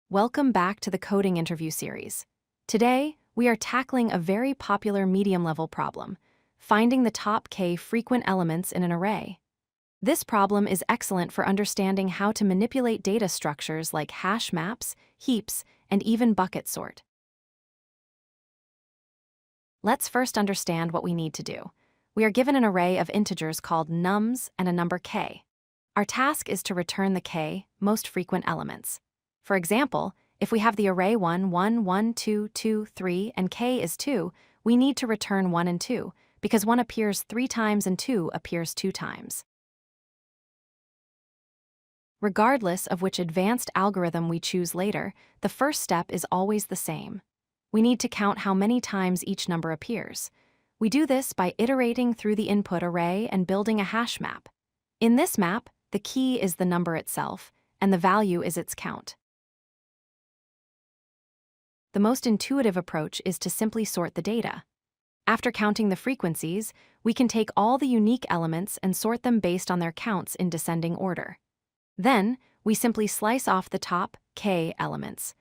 Welcome back to the coding interview series. Today, we are tackling a very popular medium-level problem, finding the top k frequent elements in an array. This problem is excellent for understanding how to manipulate data structures like hash maps, heaps, and even bucket sort. Let's first understand what we need to do. We are given an array of integers called nums and a number k. Our task is to return the k most frequent elements. For example, if we have the array 1, 1, 1, 2, 2, 3, and k is 2, we need to return 1 and 2, because 1 appears 3 times and 2 appears 2 times. Regardless of which advanced algorithm we choose later, the first step is always the same. We need to count how many times each number appears. We do this by iterating through the input array and building a hash map. In this map, the key is the number itself, and the value is its count. The most intuitive approach is to simply sort the data. After counting the frequencies, we can take all the unique elements and sort them based on their counts in descending order. Then, we simply slice off the top k elements.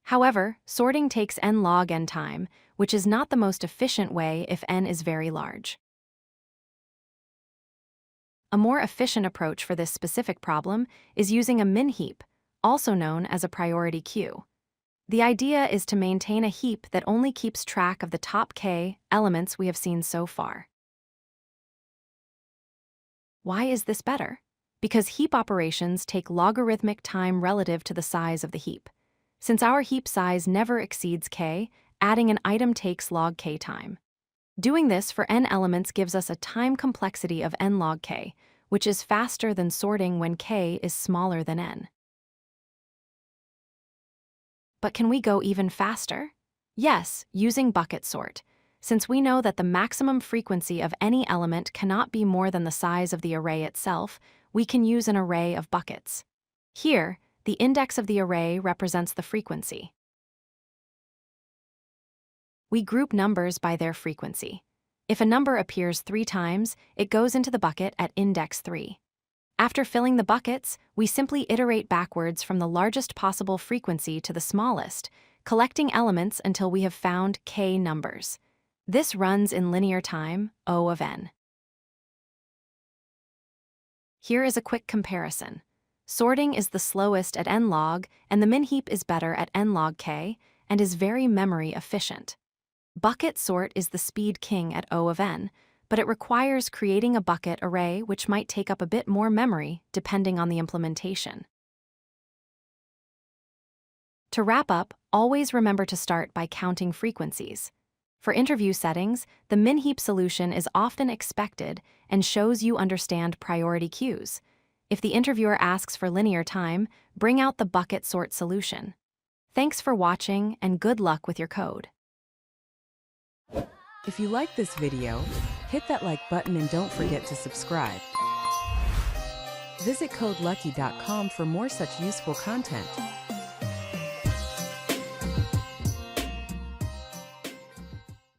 However, sorting takes n log n time, which is not the most efficient way if n is very large. A more efficient approach for this specific problem is using a min-heap, also known as a priority queue. The idea is to maintain a heap that only keeps track of the top k elements we have seen so far. Why is this better? Because heap operations take logarithmic time relative to the size of the heap. Since our heap size never exceeds k, adding an item takes log k time. Doing this for n elements gives us a time complexity of n log k, which is faster than sorting when k is smaller than n. But can we go even faster? Yes, using bucket sort. Since we know that the maximum frequency of any element cannot be more than the size of the array itself, we can use an array of buckets. Here, the index of the array represents the frequency. We group numbers by their frequency. If a number appears 3 times, it goes into the bucket at index 3. After filling the buckets, we simply iterate backwards from the largest possible frequency to the smallest, collecting elements until we have found k numbers. This runs in linear time, O of n. Here is a quick comparison. Sorting is the slowest at n log, and the min-heap is better at n log k, and is very memory efficient. Bucket sort is the speed king at O of n, but it requires creating a bucket array which might take up a bit more memory depending on the implementation. To wrap up, always remember to start by counting frequencies. For interview settings, the min-heap solution is often expected and shows you understand priority queues. If the interviewer asks for linear time, bring out the bucket sort solution. Thanks for watching and good luck with your code. If you like this video, hit that like button and don't forget to subscribe. Visit codelucky.com for more such useful content.